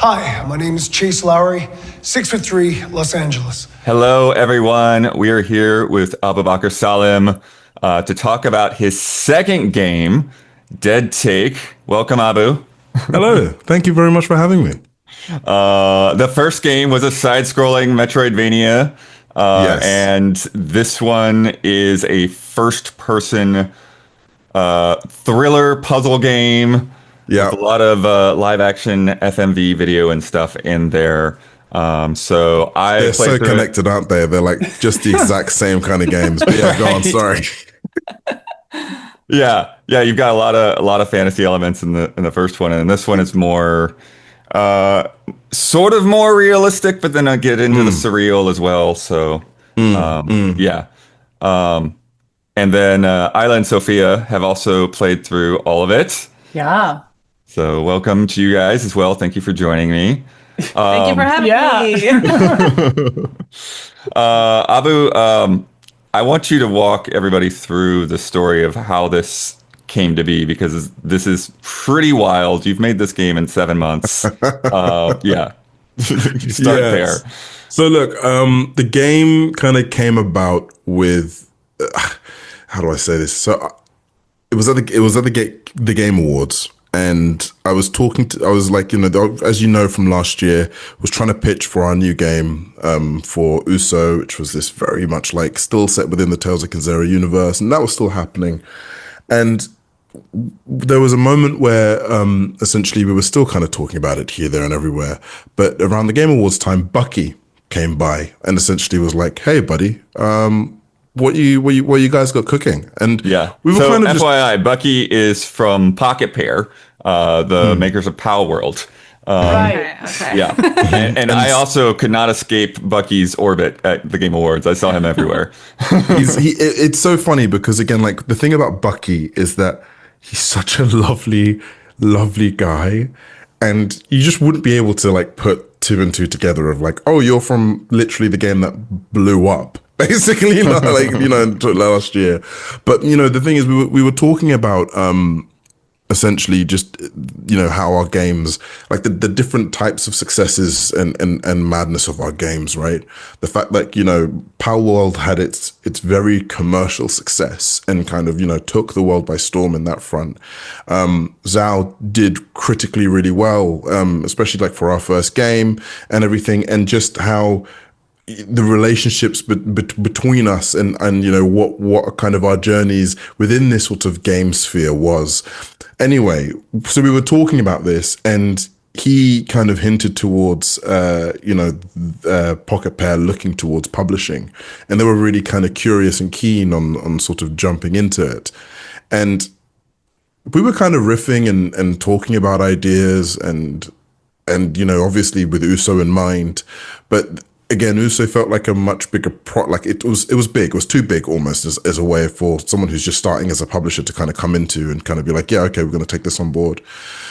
Hi, my name is Chase Lowry, 6'3", Los Angeles. Hello, everyone. We are here with Abubakar Salim to talk about his second game, Dead Take. Welcome, Abu. Hello. Thank you very much for having me. The first game was a side-scrolling Metroidvania, Yes. and this one is a first-person thriller puzzle game Yeah. with a lot of live-action FMV video and stuff in there. So They're so connected, aren't they? They're like just the exact same kind of games. But yeah, go on. Sorry. Yeah, you've got a lot of fantasy elements in the first one, and this one is more sort of more realistic, but then I get into the surreal as well. So yeah. And then Isla and Sofia have also played through all of it. Yeah. So welcome to you guys as well. Thank you for joining me. Thank you for having me. Abu, I want you to walk everybody through the story of how this came to be, because this is pretty wild. You've made this game in 7 months. Yeah. You start there. So look, the game kind of came about with, how do I say this? So it was at the Game Awards. And I was like, as you know from last year, was trying to pitch for our new game for Uso, which was this very much like still set within the Tales of Kenzera universe, and that was still happening. And there was a moment where essentially we were still kind of talking about it here, there, and everywhere. But around the Game Awards time, Bucky came by and essentially was like, "Hey, buddy, what you guys got cooking?" And yeah, we were so kind of FYI, Bucky is from Pocket Pair, the makers of Pal World. Right. Okay. Yeah, and I also could not escape Bucky's orbit at the Game Awards. I saw him everywhere. It's so funny because again, like the thing about Bucky is that he's such a lovely, lovely guy, and you just wouldn't be able to like put two and two together of like, oh, you're from literally the game that blew up. Basically, last year. But, the thing is, we were talking about essentially just, how our games, like the different types of successes and madness of our games, right? The fact that, Power World had its very commercial success and kind of, took the world by storm in that front. Zao did critically really well, especially like for our first game and everything, and just how the relationships between us and what kind of our journeys within this sort of game sphere was. Anyway, so we were talking about this, and he kind of hinted towards Pocket Pair looking towards publishing, and they were really kind of curious and keen on sort of jumping into it. And we were kind of riffing and talking about ideas and obviously with Uso in mind, but again, Uso felt like a much bigger like it was big. It was too big almost as a way for someone who's just starting as a publisher to kind of come into and kind of be like, yeah, okay, we're going to take this on board.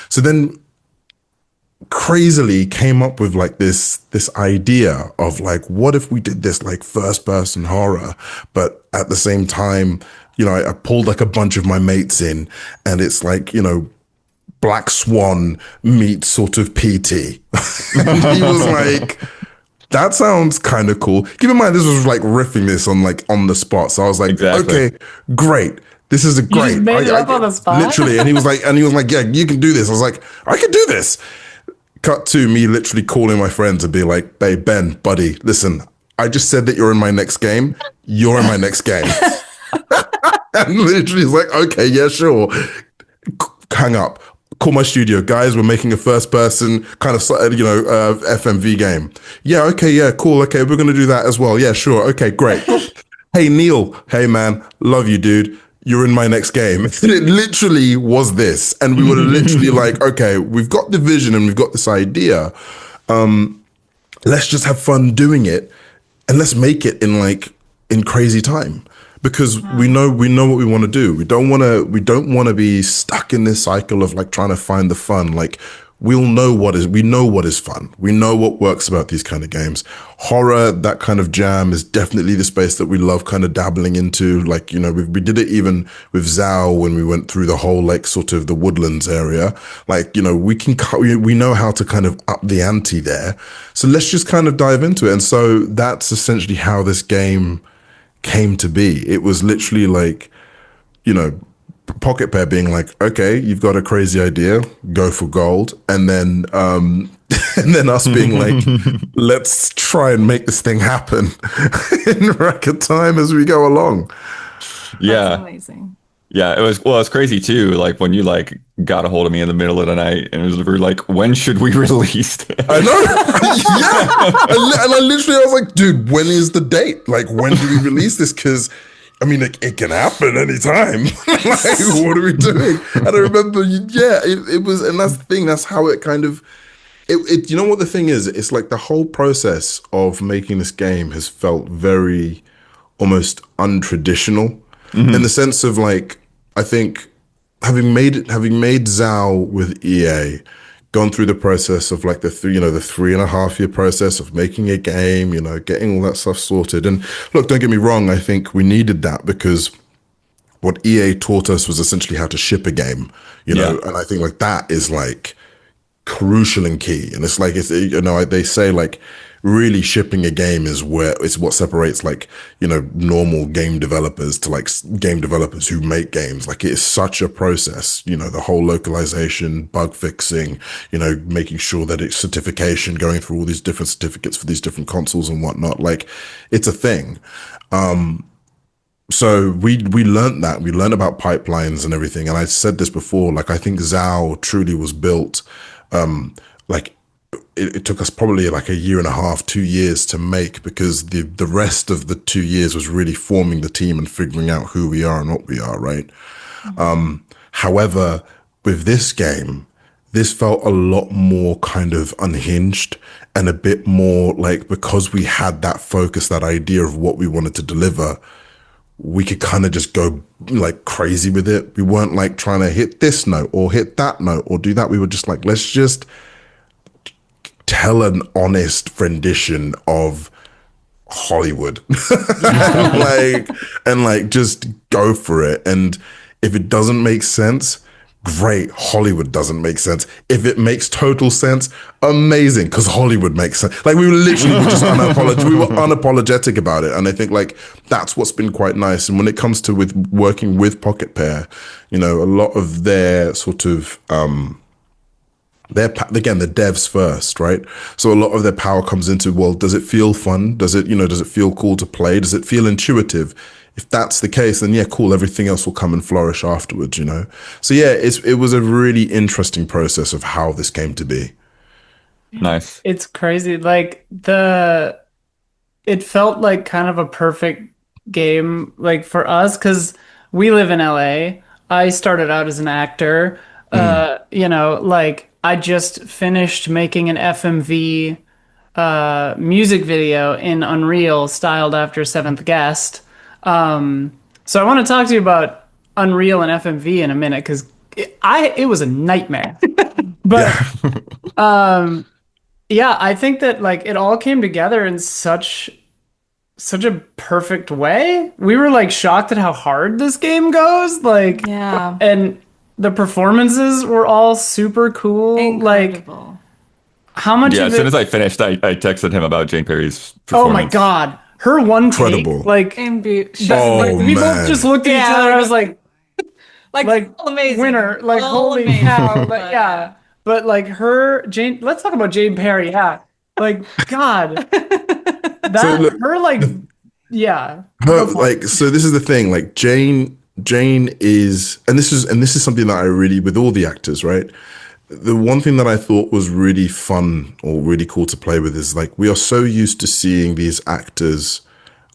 So then crazily came up with like this idea of like, what if we did this like first person horror, but at the same time, I pulled like a bunch of my mates in, and it's like, Black Swan meets sort of PT. And he was like, that sounds kind of cool. Keep in mind, this was like riffing this on the spot. So I was like, exactly. Okay, great. This is great. You just made it up on the spot? Literally. And he was like, yeah, you can do this. I was like, I can do this. Cut to me literally calling my friends and be like, hey, Ben, buddy, listen, I just said that you're in my next game. You're in my next game. And literally he's like, okay, yeah, sure. Hang up. Call my studio, guys. We're making a first-person kind of, FMV game. Yeah, okay, yeah, cool. Okay, we're gonna do that as well. Yeah, sure. Okay, great. Hey, Neil. Hey, man. Love you, dude. You're in my next game. And it literally was this, and we were literally like, okay, we've got the vision and we've got this idea. Let's just have fun doing it, and let's make it in crazy time. Because we know what we want to do. We don't want to be stuck in this cycle of like trying to find the fun. Like we know what is fun. We know what works about these kind of games. Horror, that kind of jam is definitely the space that we love kind of dabbling into. Like, you know, we did it even with Zao when we went through the whole, like, sort of the Woodlands area. Like, you know, we know how to kind of up the ante there. So let's just kind of dive into it. And so that's essentially how this game came to be. It was literally like, you know, Pocket Pair being like, okay, you've got a crazy idea, go for gold. And then and then us being like, let's try and make this thing happen in record time as we go along. Yeah. That's amazing. Yeah, it's crazy too. Like when you like got a hold of me in the middle of the night and we were like, when should we release this? I know. Yeah. And I literally, I was like, dude, when is the date? Like, when do we release this? Because I mean, it can happen anytime. Like, what are we doing? And I remember, it was, and that's the thing. That's how it kind of, you know what the thing is? It's like the whole process of making this game has felt very almost untraditional in the sense of like, I think having made Zao with EA, gone through the process of like the 3.5 year process of making a game, you know, getting all that stuff sorted. And look, don't get me wrong, I think we needed that because what EA taught us was essentially how to ship a game, you know, and I think like that is like crucial and key. And it's like, you know, they say like really shipping a game is what separates like, you know, normal game developers to like game developers who make games. Like it is such a process, you know, the whole localization, bug fixing, you know, making sure that it's certification, going through all these different certificates for these different consoles and whatnot. Like it's a thing. So we learned that. We learned about pipelines and everything. And I said this before, like I think Zao truly was built, like it took us probably like 1.5 2 years to make, because the rest of the 2 years was really forming the team and figuring out who we are and what we are, right? However, with this game, this felt a lot more kind of unhinged and a bit more like, because we had that focus, that idea of what we wanted to deliver, we could kind of just go like crazy with it. We weren't like trying to hit this note or hit that note or do that. We were just like, let's just tell an honest rendition of Hollywood. like just go for it. And if it doesn't make sense, great, Hollywood doesn't make sense. If it makes total sense, amazing, because Hollywood makes sense. Like we were literally just unapologetic about it. And I think like that's what's been quite nice. And when it comes to working with Pocket Pair, you know, a lot of their sort of again, the devs first, right? So a lot of their power comes into, well, does it feel fun? Does it feel cool to play? Does it feel intuitive? If that's the case, then yeah, cool. Everything else will come and flourish afterwards, you know? So yeah, it was a really interesting process of how this came to be. Nice. It's crazy. Like it felt like kind of a perfect game, like for us, because we live in LA. I started out as an actor, you know, like I just finished making an FMV music video in Unreal styled after Seventh Guest. So I want to talk to you about Unreal and FMV in a minute, because it was a nightmare. But yeah, I think that like it all came together in such a perfect way. We were like shocked at how hard this game goes. Like, Yeah. and the performances were all super cool. Like, Incredible. how much Yeah, of as soon it? as I finished, I texted him about Jane Perry's Oh performance. my God. Her one take, Incredible. like, Oh, we both man. just looked at each Yeah, other. I was like, all amazing. winner, like, All holy amazing. cow. Like, yeah. But like Jane, let's talk about Jane Perry. Yeah. Like, God, that, look, her, like, yeah. So this is the thing, like Jane is, and this is something that I really, with all the actors, right? The one thing that I thought was really fun or really cool to play with is like, we are so used to seeing these actors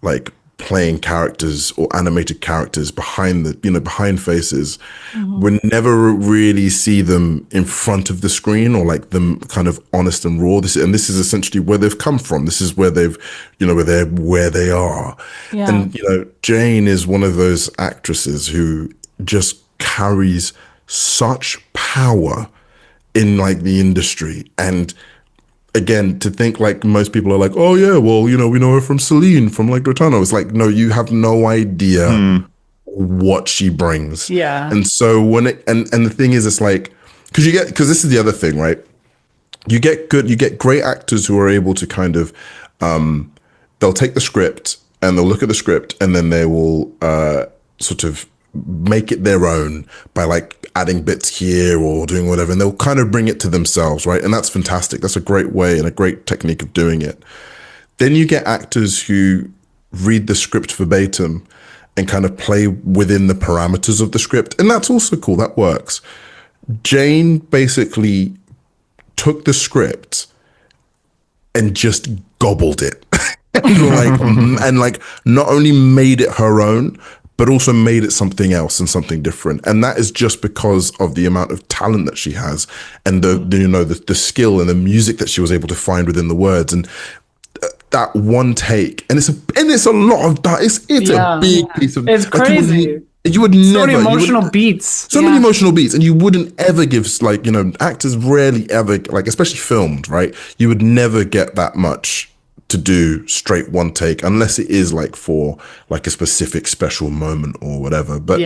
like playing characters or animated characters behind faces. We never really see them in front of the screen or like them kind of honest and raw. This is essentially where they've come from. This is where they've, you know, where they are. Yeah. And, you know, Jane is one of those actresses who just carries such power in like the industry. And again, to think like most people are like, oh yeah, well, you know, we know her from Salim, from like Rotano. It's like, no, you have no idea what she brings. Yeah. And so when it, and the thing is, it's like, because this is the other thing, right? You get great actors who are able to kind of, they'll take the script and they'll look at the script and then they will sort of make it their own by like adding bits here or doing whatever, and they'll kind of bring it to themselves, right? And that's fantastic. That's a great way and a great technique of doing it. Then you get actors who read the script verbatim and kind of play within the parameters of the script, and that's also cool. That works. Jane basically took the script and just gobbled it. and like not only made it her own, but also made it something else and something different. And that is just because of the amount of talent that she has and the skill and the music that she was able to find within the words. And that one take, and it's a lot of that. It's a big piece of. It's crazy. You would never. So many emotional beats. So many emotional beats, and you wouldn't ever give, like, actors rarely ever, like, especially filmed, right? You would never get that much to do straight one take unless it is like for like a specific special moment or whatever. But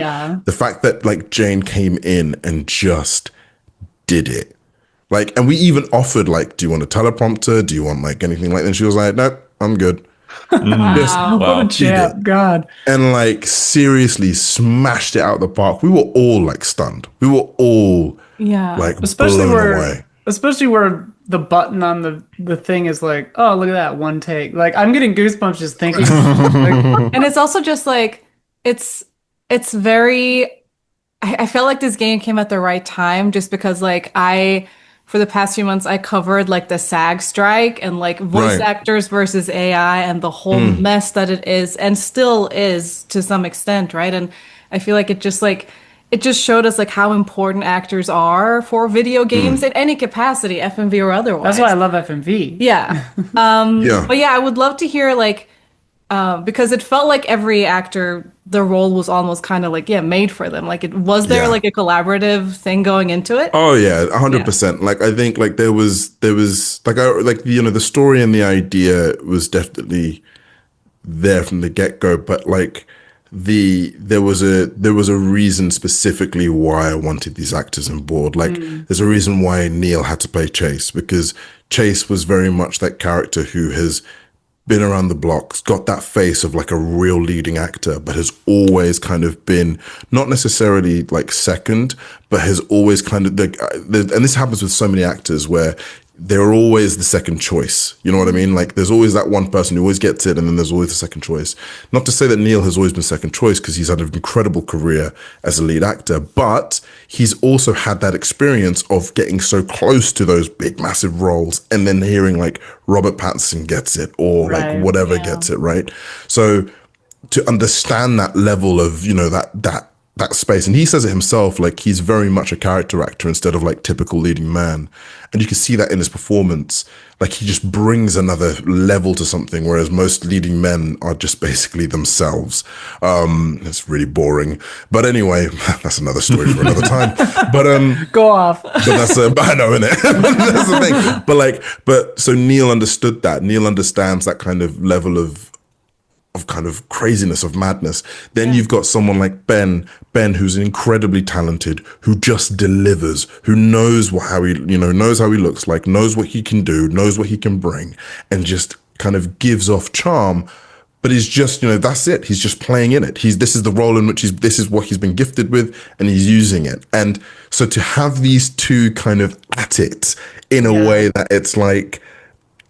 the fact that like Jane came in and just did it, like, and we even offered like, do you want a teleprompter? Do you want like anything like that? And she was like, nope, I'm good. What a champ, God. And like seriously smashed it out of the park. We were all like stunned. We were all like blown away. Especially where the button on the thing is like, oh, look at that, one take. Like, I'm getting goosebumps just thinking. And it's also just like, it's very, I felt like this game came at the right time just because like for the past few months, I covered like the SAG strike and like voice actors versus AI and the whole mess that it is and still is to some extent, right? And I feel like it just showed us like how important actors are for video games in any capacity, FMV or otherwise. That's why I love FMV. Yeah. But yeah, I would love to hear like, because it felt like every actor, the role was almost kind of like, made for them. Like was there like a collaborative thing going into it? Oh yeah, 100%. Like I think like there was like the story and the idea was definitely there from the get-go, but like there was a reason specifically why I wanted these actors on board. Like there's a reason why Neil had to play Chase, because Chase was very much that character who has been around the blocks, got that face of like a real leading actor, but has always kind of been not necessarily like second, but has always kind of and this happens with so many actors where they're always the second choice. You know what I mean? Like there's always that one person who always gets it, and then there's always the second choice. Not to say that Neil has always been second choice, because he's had an incredible career as a lead actor, but he's also had that experience of getting so close to those big, massive roles and then hearing like Robert Pattinson gets it or like whatever gets it, right? So to understand that level of, that space, and he says it himself, like he's very much a character actor instead of like typical leading man, and you can see that in his performance. Like he just brings another level to something, whereas most leading men are just basically themselves. It's really boring, but anyway, that's another story for another time. But go off. But that's I know, innit? That's the thing. But so Neil understood that. Neil understands that kind of level of kind of craziness, of madness. Then you've got someone like Ben, who's incredibly talented, who just delivers, who knows how he looks like, knows what he can do, knows what he can bring, and just kind of gives off charm. But he's just, that's it. He's just playing in it. This is the role in which this is what he's been gifted with, and he's using it. And so to have these two kind of at it in a way that it's like,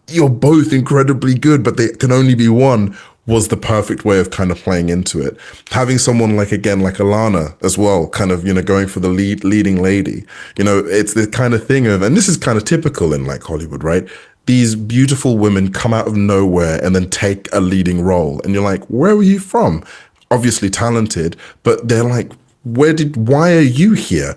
you're both incredibly good, but they can only be one, was the perfect way of kind of playing into it. Having someone like Alana as well, kind of, going for the leading lady, it's the kind of thing of, and this is kind of typical in like Hollywood, right? These beautiful women come out of nowhere and then take a leading role. And you're like, where were you from? Obviously talented, but they're like, why are you here?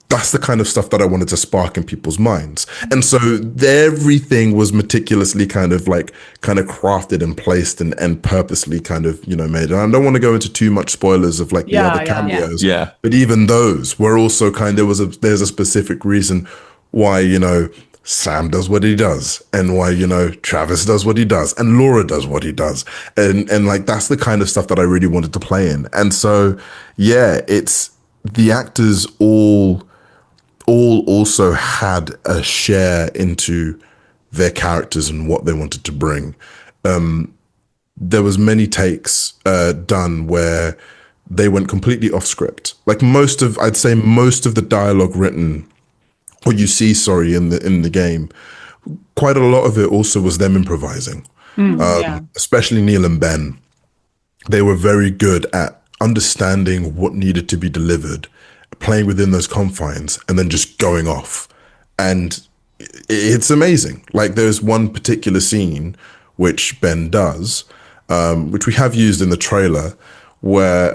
That's the kind of stuff that I wanted to spark in people's minds. And so everything was meticulously kind of crafted and placed and purposely kind of, made. And I don't want to go into too much spoilers of like the other cameos. Yeah. But even those were also there's a specific reason why, Sam does what he does, and why, Travis does what he does, and Laura does what he does. And like, that's the kind of stuff that I really wanted to play in. And so, yeah, it's the actors all also had a share into their characters and what they wanted to bring. There was many takes done where they went completely off script. Like I'd say most of the dialogue written, or you see, sorry, in the game, quite a lot of it also was them improvising. Especially Neil and Ben. They were very good at understanding what needed to be delivered, playing within those confines, and then just going off. And it's amazing. Like there's one particular scene which Ben does, which we have used in the trailer, where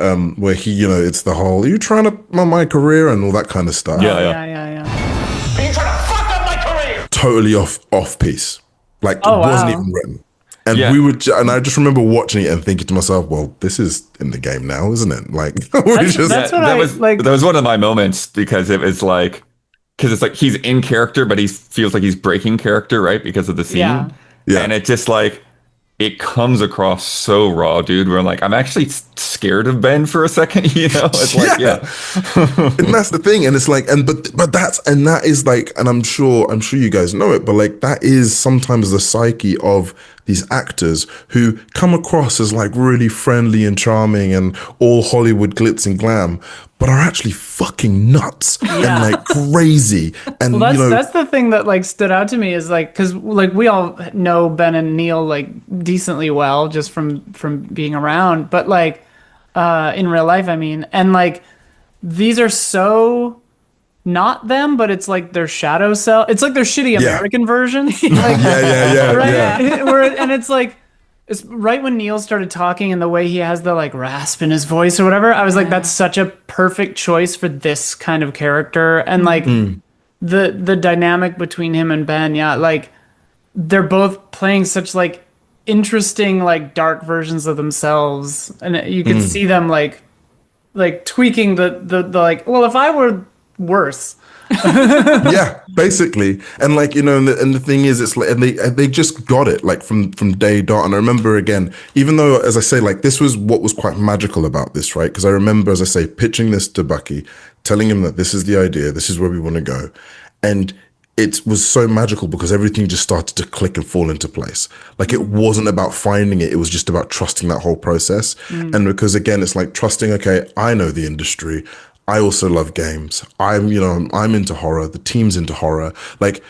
he, it's the whole, "Are you trying to on my career?" and all that kind of stuff. Yeah. Are you trying to fuck up my career? Totally off piece. Like it wasn't even written. And and I just remember watching it and thinking to myself, well, this is in the game now, isn't it? Like, that was one of my moments, because it was like, it's like he's in character, but he feels like he's breaking character, right? Because of the scene. Yeah. And it just like, it comes across so raw, dude. Where I'm like, I'm actually scared of Ben for a second, It's like, And that's the thing. And it's like, that is like, and I'm sure you guys know it, but like, that is sometimes the psyche of these actors who come across as like really friendly and charming and all Hollywood glitz and glam, but are actually fucking nuts and like crazy. And that's the thing that like stood out to me is like, because like we all know Ben and Neil like decently well just from being around, but like in real life, I mean, and like these are so not them, but it's like their shadow self. It's like their shitty American versions. Like, right? And it's like, it's right when Neil started talking and the way he has the like rasp in his voice or whatever, I was like, that's such a perfect choice for this kind of character. And like the dynamic between him and Ben, like they're both playing such like interesting, like dark versions of themselves. And you can see them like tweaking the like, well, if I were worse. Yeah, basically. And like, and the thing is, it's like, and they just got it like from day dot. And I remember again, even though, as I say, like this was what was quite magical about this, right? Because I remember, as I say, pitching this to Bucky, telling him that this is the idea, this is where we want to go. And it was so magical because everything just started to click and fall into place. Like it wasn't about finding it. It was just about trusting that whole process. And because again, it's like trusting, okay, I know the industry. I also love games. I'm into horror. The team's into horror. Like,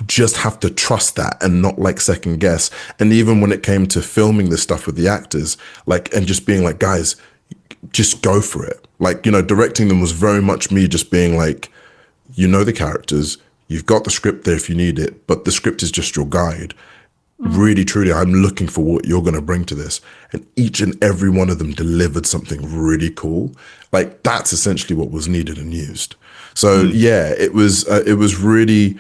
just have to trust that and not like second guess. And even when it came to filming this stuff with the actors, like, and just being like, guys, just go for it. Like, directing them was very much me just being like, the characters, you've got the script there if you need it, but the script is just your guide. Really, truly, I'm looking for what you're going to bring to this. And each and every one of them delivered something really cool. Like that's essentially what was needed and used. So it was really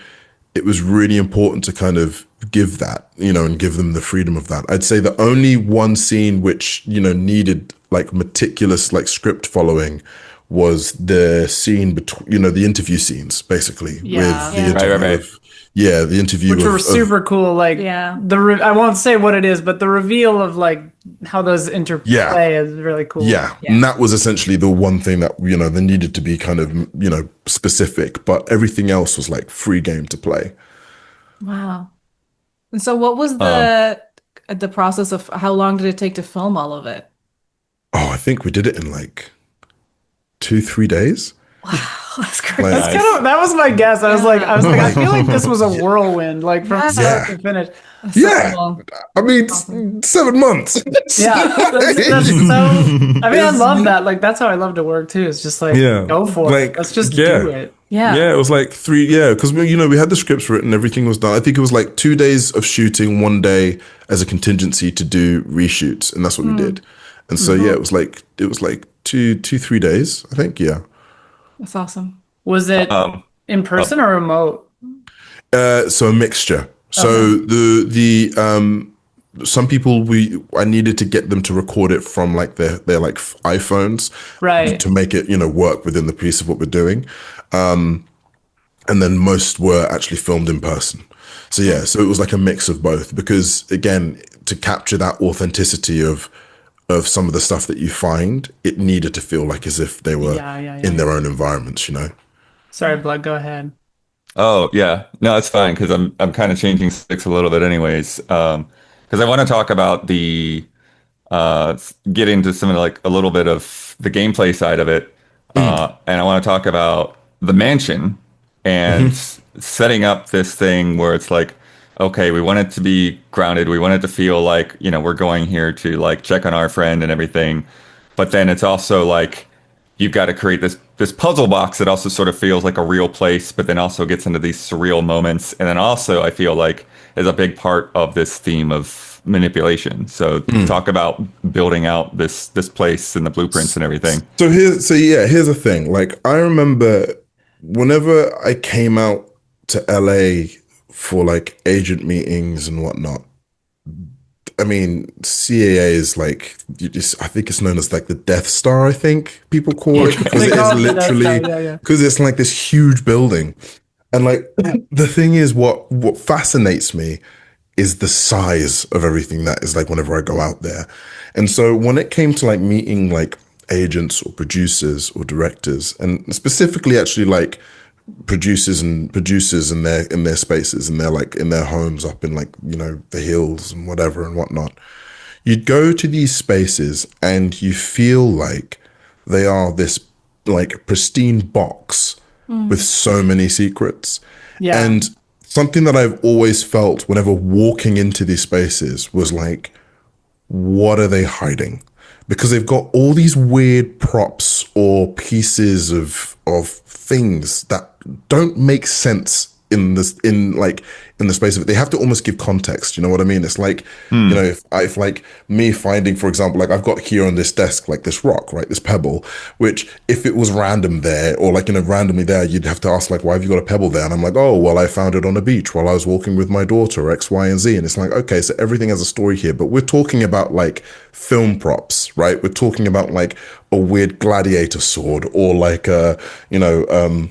important to kind of give that, and give them the freedom of that. I'd say the only one scene which, needed like meticulous, like script following was the scene between, the interview scenes, basically with the interview of, the interview, which were super cool. Like, I won't say what it is, but the reveal of like how those interplay is really cool. And that was essentially the one thing that they needed to be kind of specific, but everything else was like free game to play. Wow. And so, what was the process of how long did it take to film all of it? Oh, I think we did it in like 2-3 days. Wow, that's crazy. Like, that was my guess. I was like, I feel like this was a whirlwind, like from start to finish. I mean, 7 months. That's so. I mean, I love that. Like, that's how I love to work too. It's just like, go for it. Let's just do it. Yeah, it was like 3. Yeah, because we had the scripts written, everything was done. I think it was like 2 days of shooting, 1 day as a contingency to do reshoots, and that's what we did. And so it was like 2-3 days, I think. Yeah. That's awesome. Was it in person or remote? So a mixture. So the some people I needed to get them to record it from like their like iPhones, right, to make it work within the piece of what we're doing. and then most were actually filmed in person. So yeah, so it was like a mix of both, because again, to capture that authenticity of some of the stuff that you find, it needed to feel like as if they were in their own environments, you know? Sorry, Blood, go ahead. Oh yeah, no, it's fine because I'm kind of changing sticks a little bit, anyways. Because I want to talk about the get into some of like a little bit of the gameplay side of it, and I want to talk about the mansion and setting up this thing where it's like, okay, we want it to be grounded, we want it to feel like, you know, we're going here to like check on our friend and everything, but then it's also like you've got to create this puzzle box that also sort of feels like a real place, but then also gets into these surreal moments, and then also I feel like is a big part of this theme of manipulation. So talk about building out this place and the blueprints and everything. Here's the thing. Like, I remember whenever I came out to LA for like agent meetings and whatnot, I mean, CAA is like, I think it's known as like the Death Star, I think people call it, because it is literally, because it's like this huge building. And like, the thing is, what fascinates me is the size of everything that is like whenever I go out there. And so when it came to like meeting like agents or producers or directors, and specifically actually like producers in their spaces, and they're like in their homes up in like, you know, the hills and whatever and whatnot, you'd go to these spaces and you feel like they are this like pristine box with so many secrets. And something that I've always felt whenever walking into these spaces was like, what are they hiding? Because they've got all these weird props or pieces of things that don't make sense in the space of it. They have to almost give context. You know what I mean? It's like, you know, if like me finding, for example, like I've got here on this desk, like this rock, right? This pebble, which if it was random there or like, you know, randomly there, you'd have to ask like, why have you got a pebble there? And I'm like, oh, well, I found it on a beach while I was walking with my daughter, X, Y, and Z. And it's like, okay, so everything has a story here, but we're talking about like film props, right? We're talking about like a weird gladiator sword or like a, you know,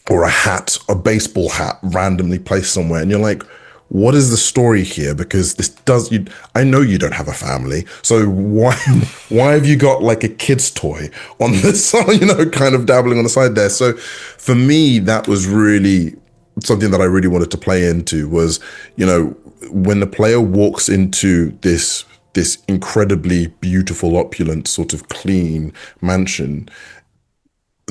or a hat, a baseball hat randomly placed somewhere. And you're like, what is the story here? Because I know you don't have a family. So why have you got like a kid's toy on the side, you know, kind of dabbling on the side there? So for me, that was really something that I really wanted to play into was, you know, when the player walks into this incredibly beautiful, opulent, sort of clean mansion,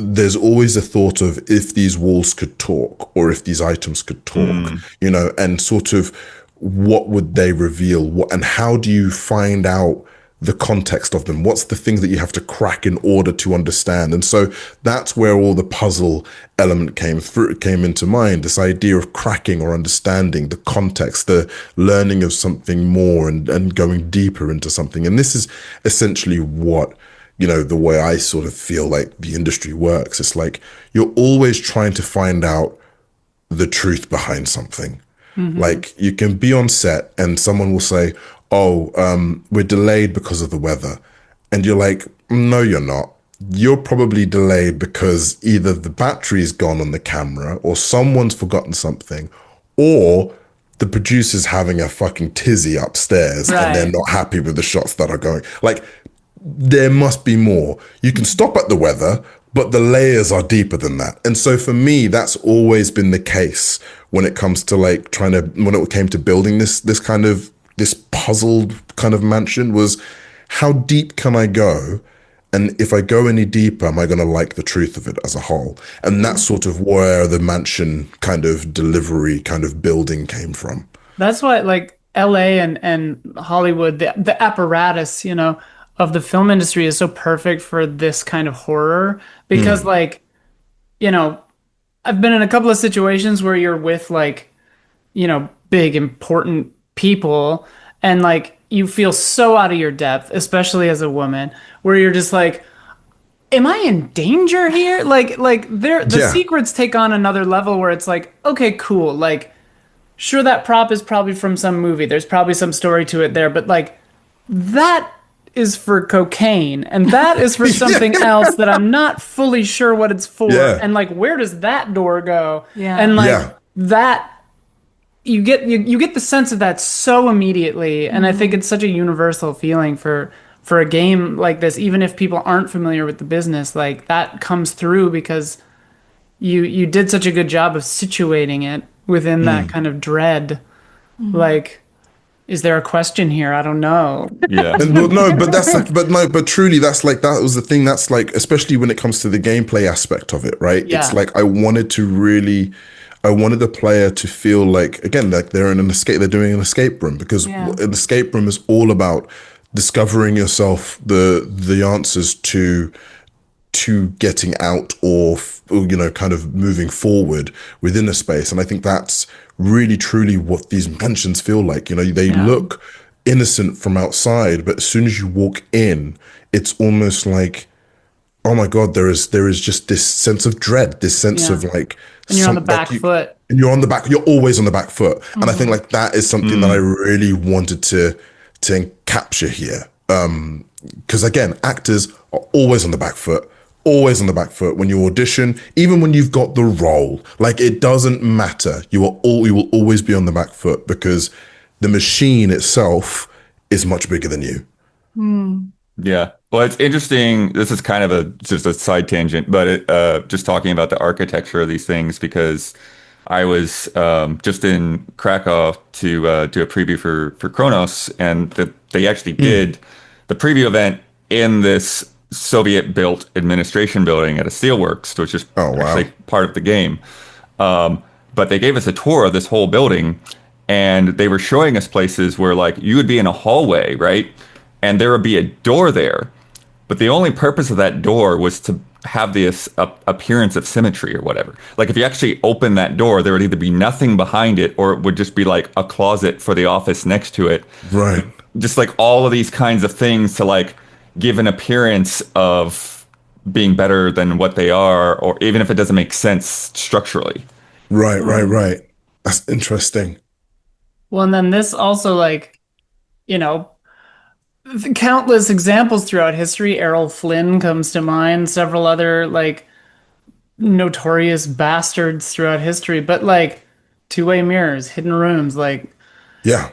there's always a thought of if these walls could talk or if these items could talk, you know, and sort of what would they reveal? And how do you find out the context of them? What's the thing that you have to crack in order to understand? And so that's where all the puzzle element came into mind, this idea of cracking or understanding the context, the learning of something more and going deeper into something. And this is essentially what, you know, the way I sort of feel like the industry works. It's like you're always trying to find out the truth behind something. Like you can be on set and someone will say, oh, we're delayed because of the weather. And you're like, no, you're not. You're probably delayed because either the battery's gone on the camera or someone's forgotten something, or the producer's having a fucking tizzy upstairs and they're not happy with the shots that are going. Like, there must be more. You can stop at the weather, but the layers are deeper than that. And so for me, that's always been the case when it comes to like when it came to building this puzzled kind of mansion, was how deep can I go? And if I go any deeper, am I going to like the truth of it as a whole? And that's sort of where the mansion kind of delivery kind of building came from. That's why like LA and Hollywood, the apparatus, you know, of the film industry is so perfect for this kind of horror, because like, you know, I've been in a couple of situations where you're with like, you know, big important people and like you feel so out of your depth, especially as a woman, where you're just like, am I in danger here? Like the secrets take on another level where it's like, okay, cool. Like, sure, that prop is probably from some movie. There's probably some story to it there, but like that is for cocaine, and that is for something else that I'm not fully sure what it's for. Yeah. And like, where does that door go? Yeah. And like Yeah. that, you get the sense of that so immediately, and I think it's such a universal feeling for a game like this. Even if people aren't familiar with the business, like that comes through because you did such a good job of situating it within that kind of dread. Like, is there a question here? I don't know. Yeah. And well, no, but that's like, but truly, that's like, that was the thing. That's like, especially when it comes to the gameplay aspect of it, right? Yeah. It's like, I wanted the player to feel like, again, like they're doing an escape room, because an escape room is all about discovering yourself, the answers to getting out, or you know, kind of moving forward within a space. And I think that's really truly what these mansions feel like. You know, they look innocent from outside, but as soon as you walk in, it's almost like, oh my God, there is just this sense of dread, this sense of like, And you're on the back foot. and you're always on the back foot. And I think like that is something that I really wanted to capture here. Because again, actors are always on the back foot. Always on the back foot when you audition, even when you've got the role. Like, it doesn't matter. You will always be on the back foot, because the machine itself is much bigger than you. Yeah. Well, it's interesting. This is kind of just a side tangent, but just talking about the architecture of these things, because I was just in Krakow to do a preview for Kronos, and they actually did the preview event in this Soviet-built administration building at a steelworks, which is actually part of the game. But they gave us a tour of this whole building, and they were showing us places where, like, you would be in a hallway, right? And there would be a door there. But the only purpose of that door was to have this appearance of symmetry or whatever. Like, if you actually open that door, there would either be nothing behind it, or it would just be like a closet for the office next to it. Right. Just like all of these kinds of things to like give an appearance of being better than what they are, or even if it doesn't make sense structurally. Right. That's interesting. Well, and then this also, like, you know, countless examples throughout history. Errol Flynn comes to mind, several other like notorious bastards throughout history, but like two-way mirrors, hidden rooms, like, Yeah.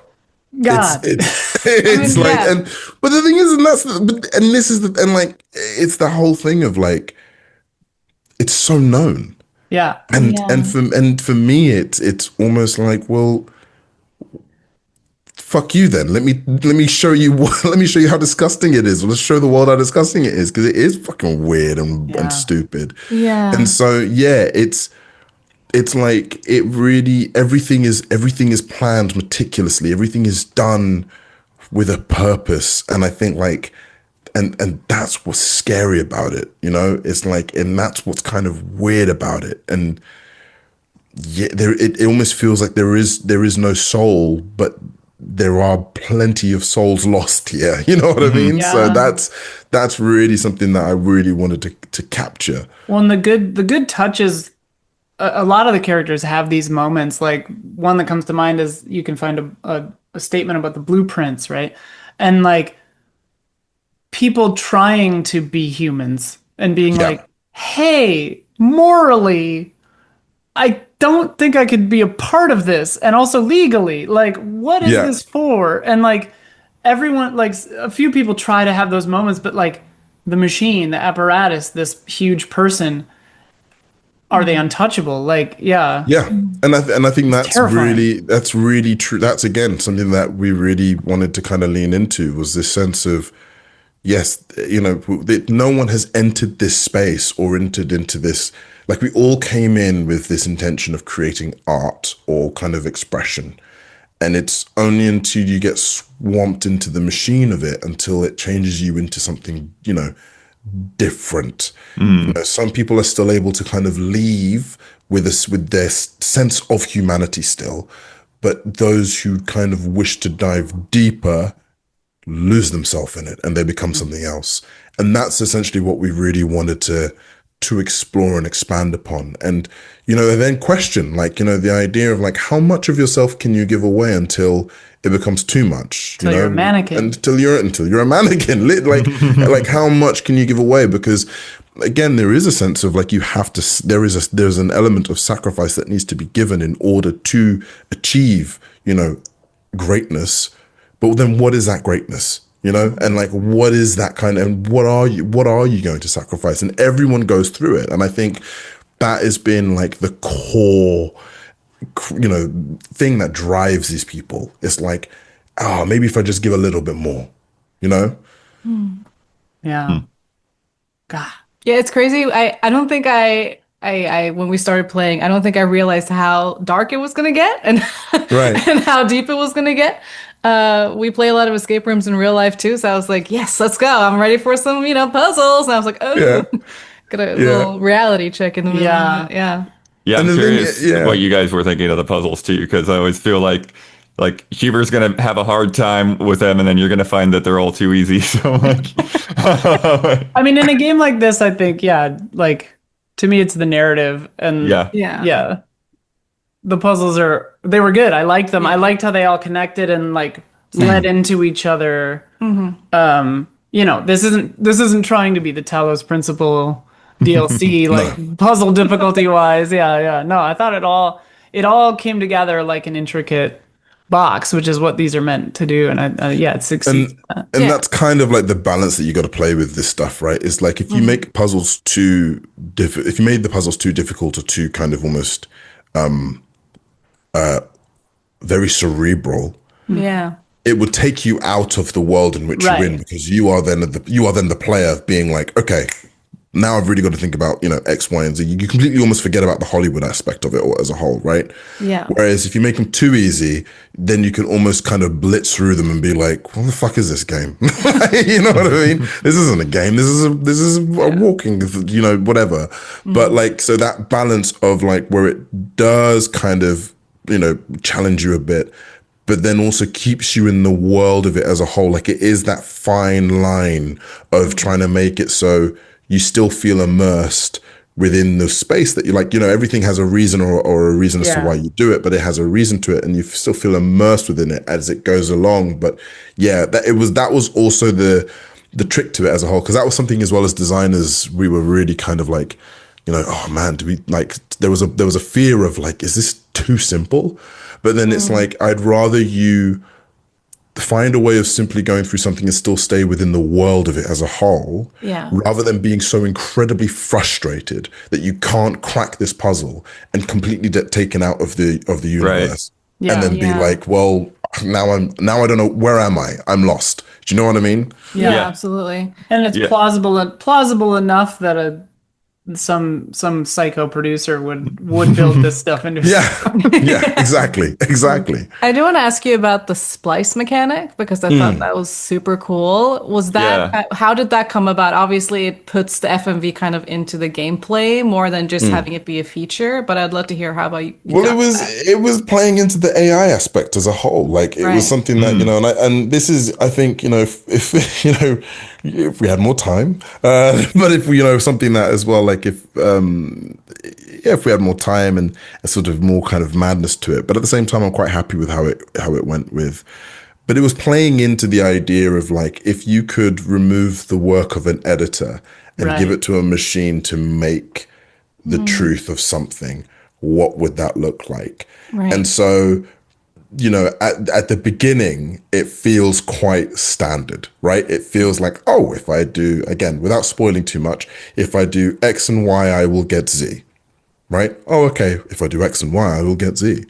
God. It's like, yeah. but the thing is, and like, it's the whole thing of like, it's so known. Yeah. And for me, it's almost like, well, fuck you then. Let me show you let me show you how disgusting it is. Let's show the world how disgusting it is, because it is fucking weird and stupid. Yeah. And so it's like, it really, everything is planned meticulously. Everything is done with a purpose. And I think like, and that's what's scary about it, you know? It's like, and that's what's kind of weird about it. And yeah, it almost feels like there is no soul, but there are plenty of souls lost here. You know what I mean? Yeah. So that's really something that I really wanted to capture. Well, and the good touch is a lot of the characters have these moments. Like, one that comes to mind is, you can find a statement about the blueprints, right? And like, people trying to be humans and being like, hey, morally, I don't think I could be a part of this. And also legally, like, what is this for? And like, everyone, like, a few people try to have those moments, but like, the machine, the apparatus, this huge person, are they untouchable? Like, yeah. And I think that's terrifying. really true. That's again something that we really wanted to kind of lean into, was this sense of, yes, you know, no one has entered this space or entered into this. Like, we all came in with this intention of creating art or kind of expression. And it's only until you get swamped into the machine of it, until it changes you into something, you know, different. You know, some people are still able to kind of leave with their sense of humanity still, but those who kind of wish to dive deeper lose themselves in it, and they become something else. And that's essentially what we really wanted to to explore and expand upon. And, and then question, like, the idea of like, how much of yourself can you give away until it becomes too much? Until you're a mannequin. Until you're a mannequin. Like how much can you give away? Because again, there is a sense of like, you have to, there's an element of sacrifice that needs to be given in order to achieve, greatness. But then what is that greatness? And like, what is that kind of, and what are you going to sacrifice? And everyone goes through it. And I think that has been like the core, thing that drives these people. It's like, maybe if I just give a little bit more, Yeah. God. Yeah, it's crazy. I don't think I when we started playing, I don't think I realized how dark it was gonna get and Right. and how deep it was gonna get. We play a lot of escape rooms in real life too, so I was like, yes, let's go. I'm ready for some, puzzles. And I was like, oh, Yeah. got a little reality check in the middle. Yeah. Of it. Yeah. Yeah, And I'm the thing- curious yeah. what you guys were thinking of the puzzles too, because I always feel like Huber's gonna have a hard time with them, and then you're gonna find that they're all too easy. So like, I mean, in a game like this, I think, like to me, it's the narrative and yeah, yeah. The puzzles they were good. I liked them. I liked how they all connected and like led into each other. This isn't trying to be the Talos Principle DLC, like puzzle difficulty wise. Yeah. No, I thought it all came together like an intricate box, which is what these are meant to do. And it succeeds. And that's kind of like the balance that you got to play with this stuff, right? It's like if you make puzzles if you made the puzzles too difficult or too kind of almost very cerebral, Yeah. it would take you out of the world in which Right. you're in, because you are then the player being like, okay, now I've really got to think about, X, Y, and Z. You completely almost forget about the Hollywood aspect of it as a whole, right? Yeah. Whereas if you make them too easy, then you can almost kind of blitz through them and be like, what the fuck is this game? You know what I mean? This isn't a game. This is a walking, whatever. But like, so that balance of like where it does kind of, challenge you a bit, but then also keeps you in the world of it as a whole. Like it is that fine line of trying to make it so you still feel immersed within the space that you like, everything has a reason or a reason as to why you do it, but it has a reason to it and you still feel immersed within it as it goes along. But yeah, that was also the trick to it as a whole. Cause that was something as well as designers, we were really kind of like, oh man, do we like, there was a fear of like, is this too simple? But then it's like, I'd rather you find a way of simply going through something and still stay within the world of it as a whole, rather than being so incredibly frustrated that you can't crack this puzzle and completely get taken out of the universe, Right. and then be like, well, now I don't know, where am I? I'm lost. Do you know what I mean? Yeah, Yeah. absolutely. And it's plausible enough that some psycho producer would build this stuff into Exactly. I do want to ask you about the splice mechanic because I thought that was super cool. Was that how did that come about? Obviously, it puts the FMV kind of into the gameplay more than just having it be a feature. But I'd love to hear how about you. Well, it was playing into the AI aspect as a whole. Like it was something that and this is, I think, if we had more time, but if something that as well, like if we had more time and a sort of more kind of madness to it, but at the same time, I'm quite happy with how it went with. But it was playing into the idea of like, if you could remove the work of an editor and give it to a machine to make the truth of something, what would that look like? Right. And so, at the beginning, it feels quite standard, right? It feels like, oh, if I do, again, without spoiling too much, if I do X and Y, I will get Z, right? Oh, okay. If I do X and Y, I will get Z.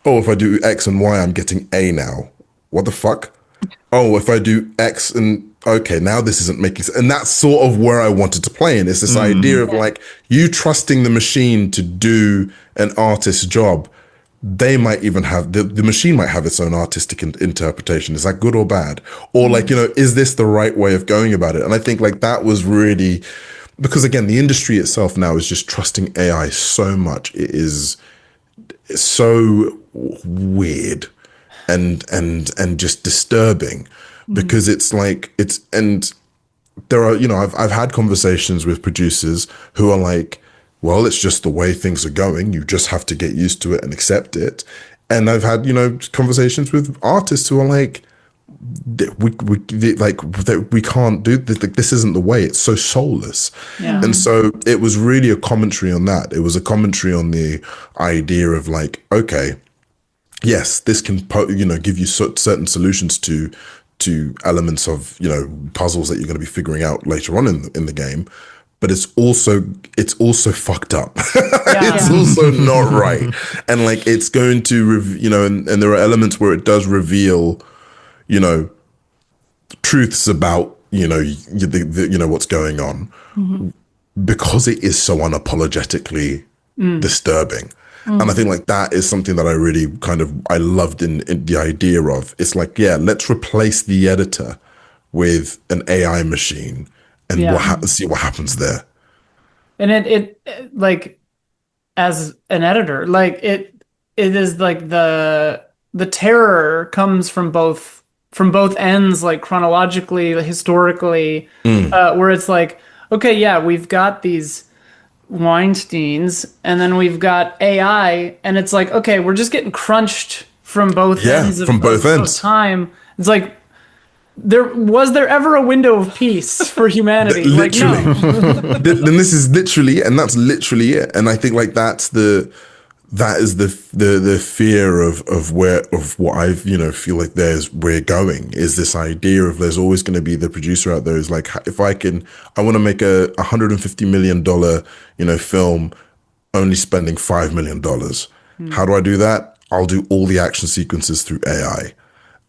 Oh, if I do X and Y, I'm getting A now. What the fuck? Oh, if I do X and okay, now this isn't making sense. And that's sort of where I wanted to play in. It's this idea of like you trusting the machine to do an artist's job. They might even have, the machine might have its own artistic interpretation. Is that good or bad? Or like, is this the right way of going about it? And I think like that was really, because again, the industry itself now is just trusting AI so much. It's so weird and just disturbing because it's like, and there are, I've had conversations with producers who are like, well, it's just the way things are going. You just have to get used to it and accept it. And I've had, conversations with artists who are like, we can't do this. Like, this isn't the way. It's so soulless. Yeah. And so it was really a commentary on that. It was a commentary on the idea of like, okay, yes, this can give you certain solutions to elements of puzzles that you're going to be figuring out later on in the game, but it's also fucked up. It's also not right, and like it's going to and there are elements where it does reveal truths about what's going on, because it is so unapologetically disturbing. And I think like that is something that I really I loved in the idea of. It's like, yeah, let's replace the editor with an AI machine and see what happens there. And it like, as an editor, like it is like the terror comes from both ends, like chronologically, historically, where it's like, okay, yeah, we've got these Weinsteins, and then we've got AI, and it's like, okay, we're just getting crunched from both ends of time. It's like, was there ever a window of peace for humanity? Literally. Like, no. Then this is literally, and that's literally it. And I think like that is the fear of what I feel like we're going, is this idea of there's always going to be the producer out there who's like, if I want to make a $150 million film, only spending $5 million. How do I do that? I'll do all the action sequences through AI.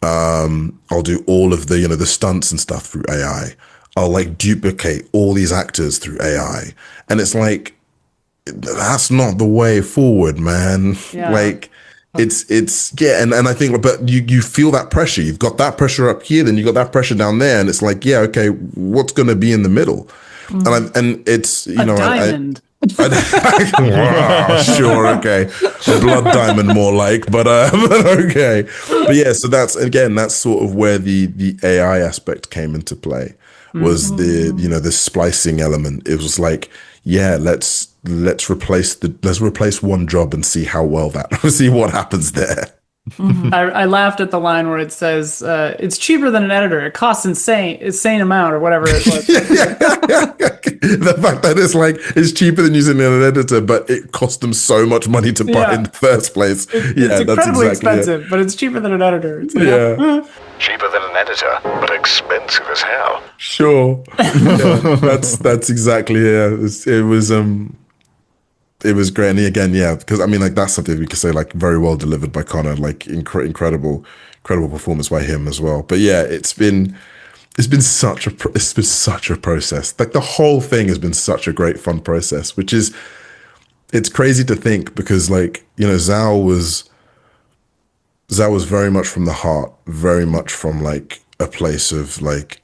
I'll do all of the stunts and stuff through AI. I'll like duplicate all these actors through AI. And it's like, that's not the way forward, man. Yeah. Like it's and I think, but you feel that pressure. You've got that pressure up here, then you got that pressure down there, and it's like, yeah, okay, what's going to be in the middle? And it's a diamond. Wow, sure, okay, a blood diamond more like, but okay, but yeah. So that's sort of where the AI aspect came into play. Was the splicing element? It was like, yeah, let's replace one job and see how well see what happens there. I laughed at the line where it says it's cheaper than an editor. It costs insane amount or whatever it was. The fact that it's cheaper than using an editor, but it cost them so much money to buy in the first place. It's incredibly expensive, but it's cheaper than an editor. It's like, Cheaper than an editor, but expensive as hell. Sure. That's exactly it was great. And again, because I mean, like, that's something we could say, like, very well delivered by Connor, like incredible performance by him as well. But yeah, it's been such a process. Like, the whole thing has been such a great fun process, which is, it's crazy to think, because like, Zhao was very much from the heart, very much from like a place of like,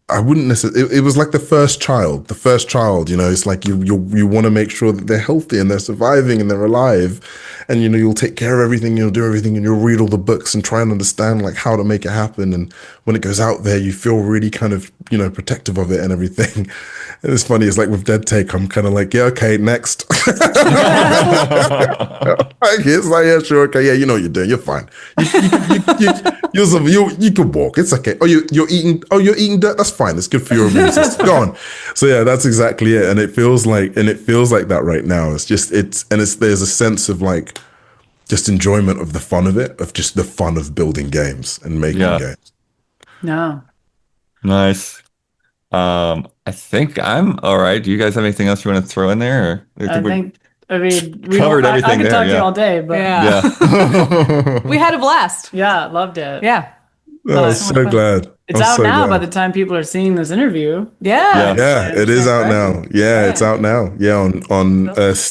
I wouldn't necessarily, it was like the first child, it's like you want to make sure that they're healthy and they're surviving and they're alive, and you'll take care of everything, you'll do everything, and you'll read all the books and try and understand like how to make it happen. And when it goes out there, you feel really kind of protective of it and everything. And it's funny, it's like with Dead Take, I'm kind of like, yeah, okay, next. It's like, yeah, sure, okay, yeah, you know what you're doing, you're fine. You can walk, it's okay. Oh, you're eating dirt, that's fine, it's good for your immune system. Go on. So yeah, that's exactly it. And it feels like that right now. There's a sense of like just enjoyment of the fun of it, of just the fun of building games and making games. no. Nice. I think I'm all right. Do you guys have anything else you want to throw in there? Or I mean, we covered everything I could there, talk to you yeah. all day, but Yeah. We had a blast. yeah, loved it. Yeah. Oh, I'm so glad. It's I'm out so now glad. by the time people are seeing this interview. Yeah. Yeah, it is out now. Yeah, it's out now. Yeah, on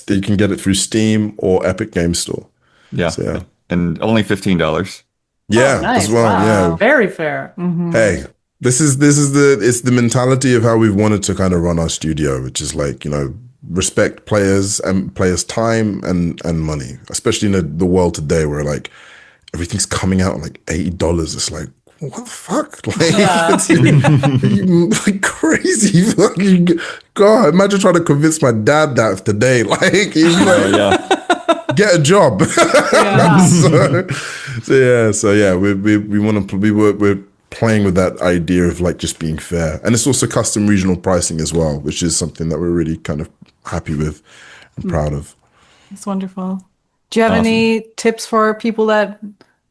you can get it through Steam or Epic Games Store. Yeah. So, yeah. And only $15. Yeah, Oh, nice. as well. Wow. Yeah. Very fair. Hey, it's the mentality of how we've wanted to kind of run our studio, which is like, respect players and players' time and money, especially in the world today where like everything's coming out at like $80. It's like, what the fuck? Like, you like crazy fucking God. Imagine trying to convince my dad that today. Like, he's like, get a job. So yeah, we want to we're playing with that idea of like just being fair, and it's also custom regional pricing as well, which is something that we're really kind of happy with and proud of. It's wonderful. Do you have any tips for people that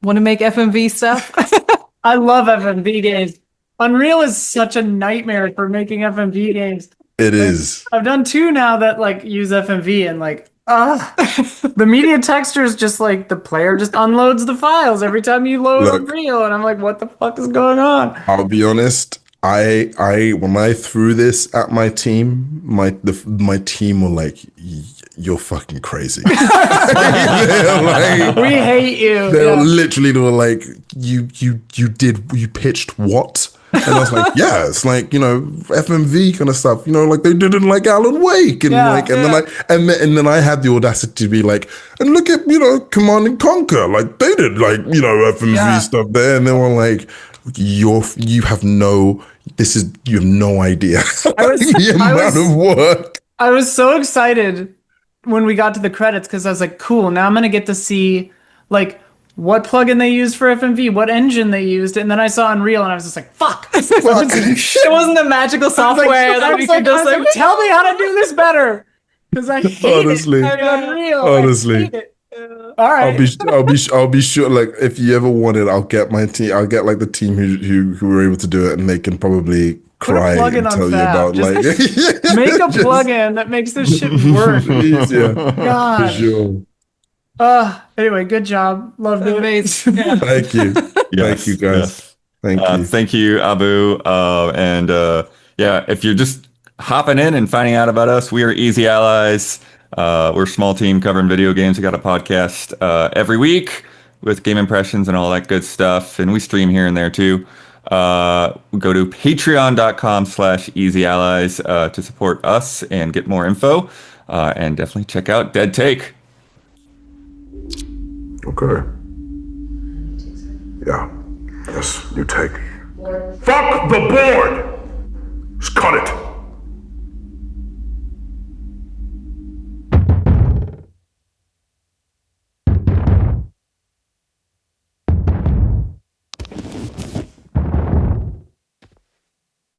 want to make FMV stuff? I love FMV games. Unreal is such a nightmare for making FMV games. It is. I've done 2 now that like use FMV, and like the media textures just like the player just unloads the files every time you load Unreal, and I'm like, what the fuck is going on? I'll be honest. I when I threw this at my team, my team were like, "You're fucking crazy." Like, we hate you. They were like, "You pitched what?" And I was like, "Yeah, it's like, you know, FMV kind of stuff, you know, like they did in like Alan Wake, and then I had the audacity to be like, and look at, you know, Command and Conquer, like they did like, you know, FMV stuff there," and they were like, you have no idea the amount of work. I was so excited when we got to the credits because I was like, cool, now I'm gonna get to see like what plugin they used for FMV, what engine they used, and then I saw Unreal and I was just like, fuck. It wasn't the magical software that we could just like, tell me how to do this better. Because I hate it. Unreal. Honestly. I hate it. All right. I'll be sure. Like, if you ever want it, I'll get my team. I'll get like the team who were able to do it, and they can probably cry and tell you about like make a plugin that makes this shit work. Easier. God. For sure. Anyway, good job. Loved it. Yeah. Thank you. Thank you, guys. Thank you. Thank you, Abu. If you're just hopping in and finding out about us, we are Easy Allies. We're a small team covering video games. We got a podcast every week with game impressions and all that good stuff. And we stream here and there too. Go to patreon.com/easyallies to support us and get more info. And definitely check out Dead Take. Okay. Yeah. Yes, you take. Fuck the board!